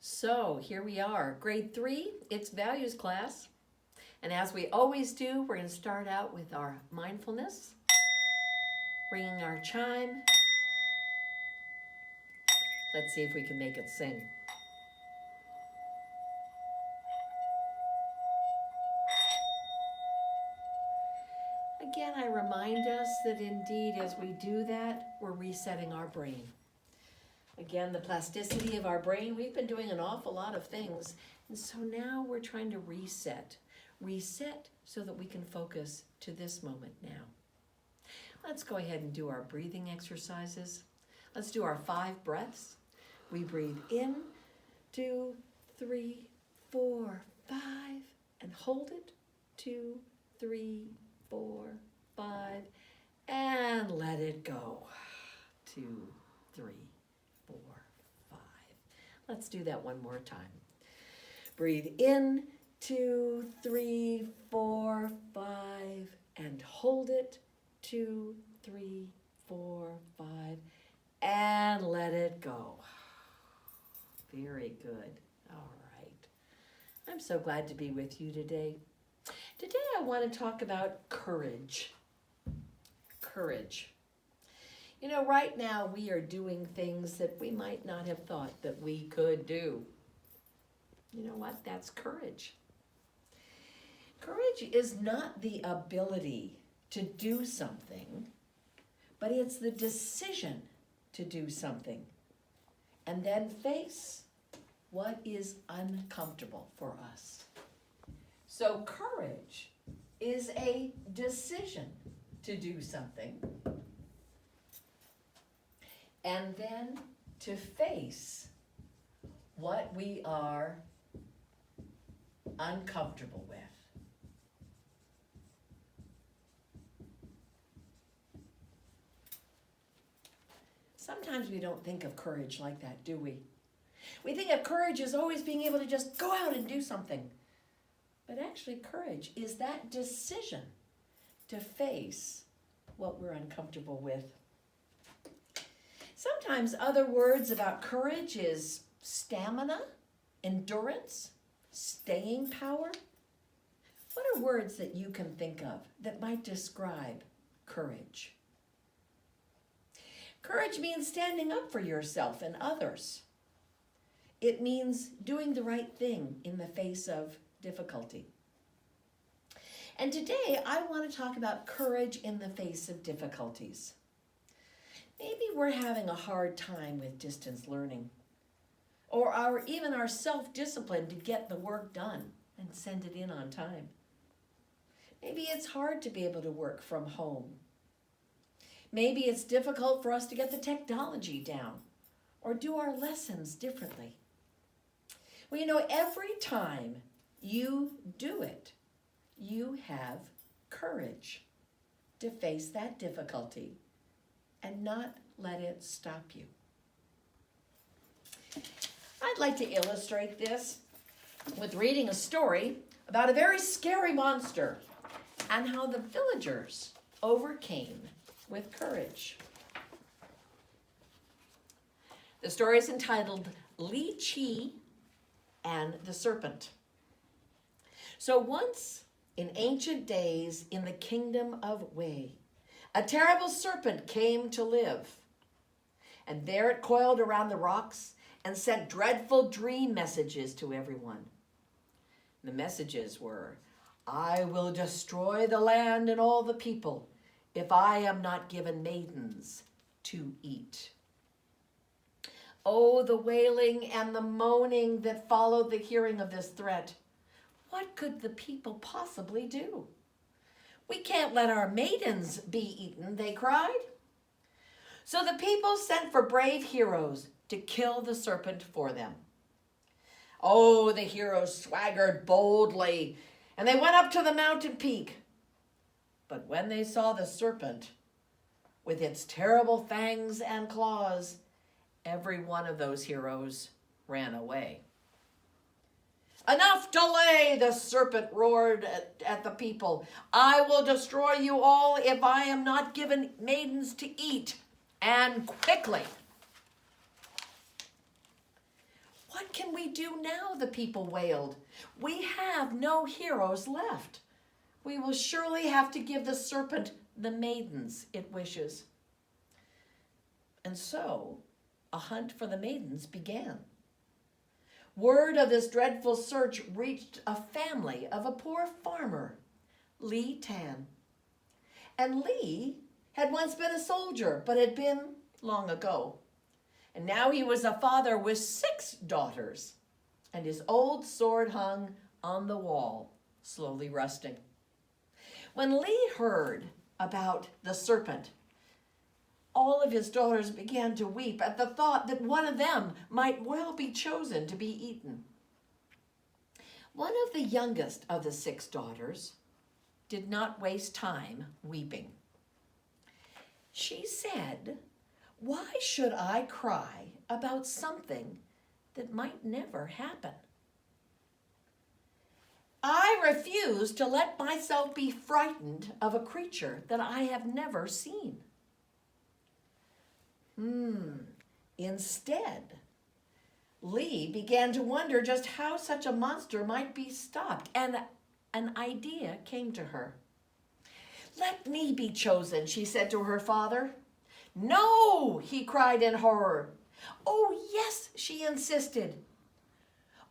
So here we are, grade 3, it's values class. And as we always do, we're going to start out with our mindfulness, ringing our chime. Let's see if we can make it sing. Again, I remind us that indeed as we do that, we're resetting our brain. Again, the plasticity of our brain, we've been doing an awful lot of things. And so now we're trying to reset. Reset so that we can focus to this moment now. Let's go ahead and do our breathing exercises. Let's do our 5 breaths. We breathe in, 2, 3, 4, 5, and hold it. 2, 3, 4, 5, and let it go. 2, 3, 4, 5. Let's do that one more time. Breathe in, 2, 3, 4, 5, and hold it. 2, 3, 4, 5, and let it go. Very good. All right. I'm so glad to be with you today. Today I want to talk about courage. Courage. You know, right now we are doing things that we might not have thought that we could do. You know what? That's courage. Courage is not the ability to do something, but it's the decision to do something and then face what is uncomfortable for us. So courage is a decision to do something and then to face what we are uncomfortable with. Sometimes we don't think of courage like that, do we? We think of courage as always being able to just go out and do something. But actually, courage is that decision to face what we're uncomfortable with. Sometimes other words about courage is stamina, endurance, staying power. What are words that you can think of that might describe courage? Courage means standing up for yourself and others. It means doing the right thing in the face of difficulty. And today I want to talk about courage in the face of difficulties. Maybe we're having a hard time with distance learning, or even our self-discipline to get the work done and send it in on time. Maybe it's hard to be able to work from home. Maybe it's difficult for us to get the technology down or do our lessons differently. Well, you know, every time you do it, you have courage to face that difficulty and not let it stop you. I'd like to illustrate this with reading a story about a very scary monster and how the villagers overcame with courage. The story is entitled Li Qi and the Serpent. So once in ancient days in the kingdom of Wei, a terrible serpent came to live. And there it coiled around the rocks and sent dreadful dream messages to everyone. The messages were, "I will destroy the land and all the people if I am not given maidens to eat." Oh, the wailing and the moaning that followed the hearing of this threat. What could the people possibly do? "We can't let our maidens be eaten," they cried. So the people sent for brave heroes to kill the serpent for them. Oh, the heroes swaggered boldly, and they went up to the mountain peak. But when they saw the serpent, with its terrible fangs and claws, every one of those heroes ran away. "Enough delay," the serpent roared at the people. "I will destroy you all if I am not given maidens to eat, and quickly." What What can we do now? The people wailed. We have no heroes left. We will surely have to give the serpent the maidens it wishes. And so a hunt for the maidens began. Word of this dreadful search reached a family of a poor farmer, Lee Tan. And Lee had once been a soldier, but had been long ago. And now he was a father with 6 daughters, and his old sword hung on the wall, slowly rusting. When Lee heard about the serpent, all of his daughters began to weep at the thought that one of them might well be chosen to be eaten. One of the youngest of the 6 daughters did not waste time weeping. She said, "Why should I cry about something that might never happen? I refuse to let myself be frightened of a creature that I have never seen." Instead, Lee began to wonder just how such a monster might be stopped, and an idea came to her. "Let me be chosen," she said to her father. "No," he cried in horror. "Oh, yes," she insisted.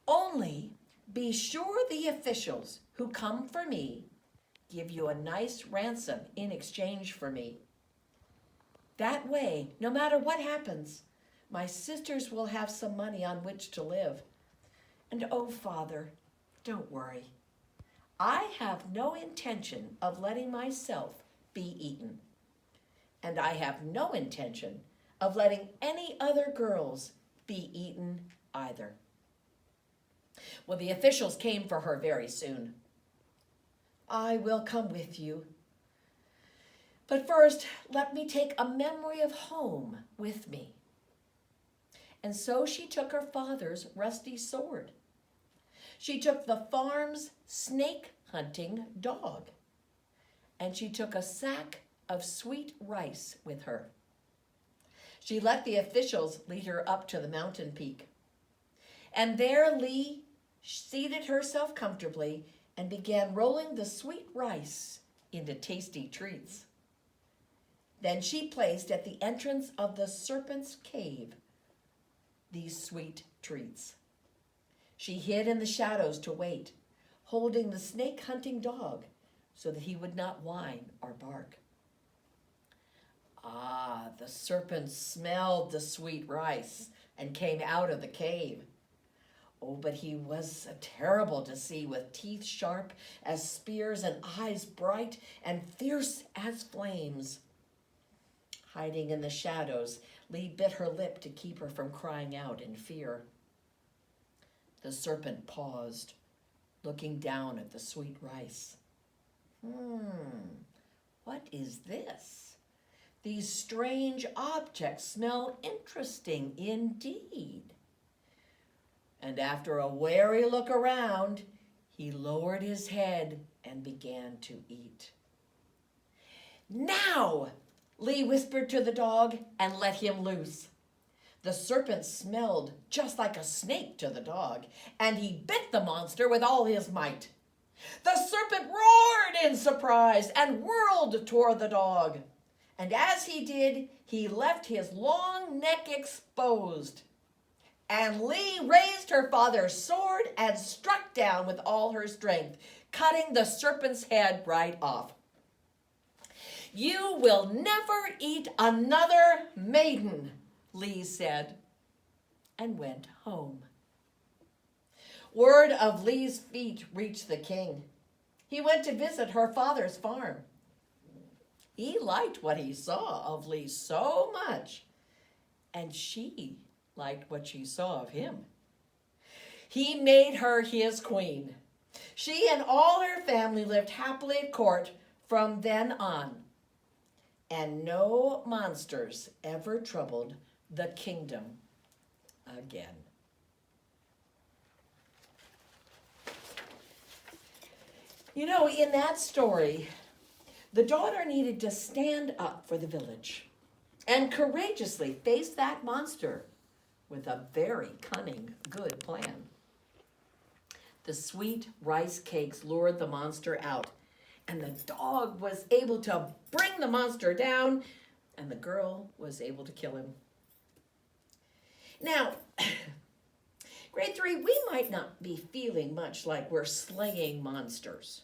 "Only be sure the officials who come for me give you a nice ransom in exchange for me. That way, no matter what happens, my sisters will have some money on which to live. And oh, Father, don't worry. I have no intention of letting myself be eaten. And I have no intention of letting any other girls be eaten either." Well, the officials came for her very soon. "I will come with you. But first, let me take a memory of home with me." And so she took her father's rusty sword. She took the farm's snake-hunting dog. And she took a sack of sweet rice with her. She let the officials lead her up to the mountain peak. And there Lee seated herself comfortably and began rolling the sweet rice into tasty treats. Then she placed at the entrance of the serpent's cave these sweet treats. She hid in the shadows to wait, holding the snake-hunting dog so that he would not whine or bark. The serpent smelled the sweet rice and came out of the cave. Oh, but he was terrible to see, with teeth sharp as spears and eyes bright and fierce as flames. Hiding in the shadows, Lee bit her lip to keep her from crying out in fear. The serpent paused, looking down at the sweet rice. What is this? These strange objects smell interesting indeed. And after a wary look around, he lowered his head and began to eat. "Now," Lee whispered to the dog and let him loose. The serpent smelled just like a snake to the dog, and he bit the monster with all his might. The serpent roared in surprise and whirled toward the dog. And as he did, he left his long neck exposed. And Lee raised her father's sword and struck down with all her strength, cutting the serpent's head right off. "You will never eat another maiden," Lee said, and went home. Word of Lee's feat reached the king. He went to visit her father's farm. He liked what he saw of Lee so much, and she liked what she saw of him. He made her his queen. She and all her family lived happily at court from then on, and no monsters ever troubled the kingdom again. You know, in that story, the daughter needed to stand up for the village and courageously face that monster with a very cunning good plan. The sweet rice cakes lured the monster out, and the dog was able to bring the monster down, and the girl was able to kill him. Now, grade 3, we might not be feeling much like we're slaying monsters.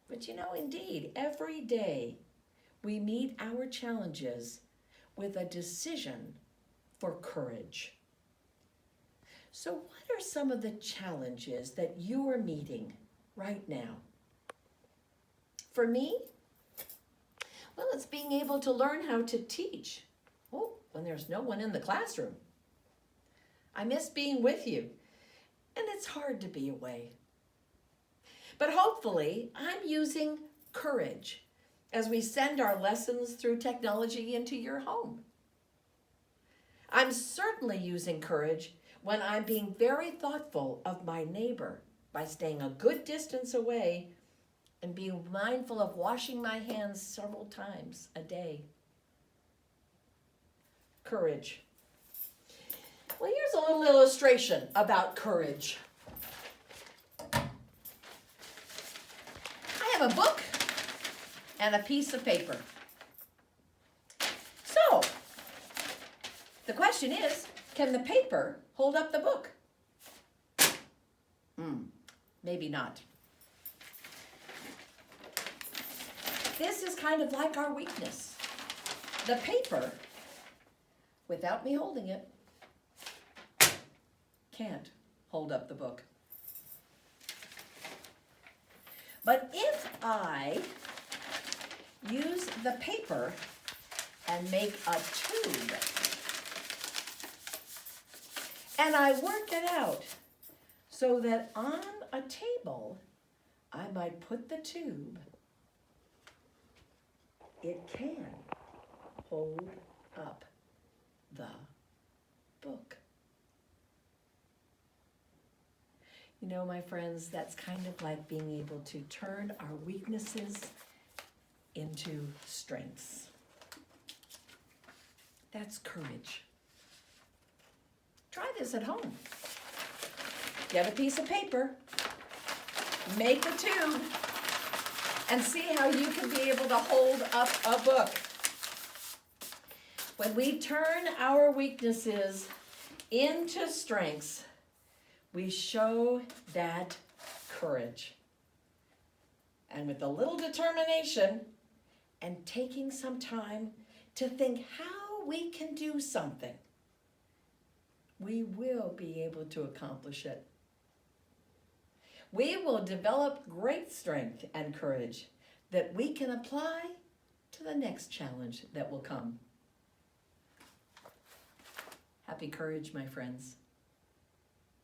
But indeed, every day we meet our challenges with a decision for courage. So what are some of the challenges that you are meeting right now? For me, well, it's being able to learn how to teach when there's no one in the classroom. I miss being with you, and it's hard to be away. But hopefully, I'm using courage as we send our lessons through technology into your home. I'm certainly using courage when I'm being very thoughtful of my neighbor by staying a good distance away and being mindful of washing my hands several times a day. Courage. Well, here's a little illustration about courage. I have a book and a piece of paper. So, the question is, can the paper hold up the book? Maybe not. This is kind of like our weakness. The paper, without me holding it, can't hold up the book. But if I use the paper and make a tube, and I work it out so that on a table I might put the tube, it can hold up the book. My friends, that's kind of like being able to turn our weaknesses into strengths. That's courage. Try this at home. Get a piece of paper, make a tube, and see how you can be able to hold up a book. When we turn our weaknesses into strengths, we show that courage. And with a little determination and taking some time to think how we can do something, we will be able to accomplish it. We will develop great strength and courage that we can apply to the next challenge that will come. Happy courage, my friends.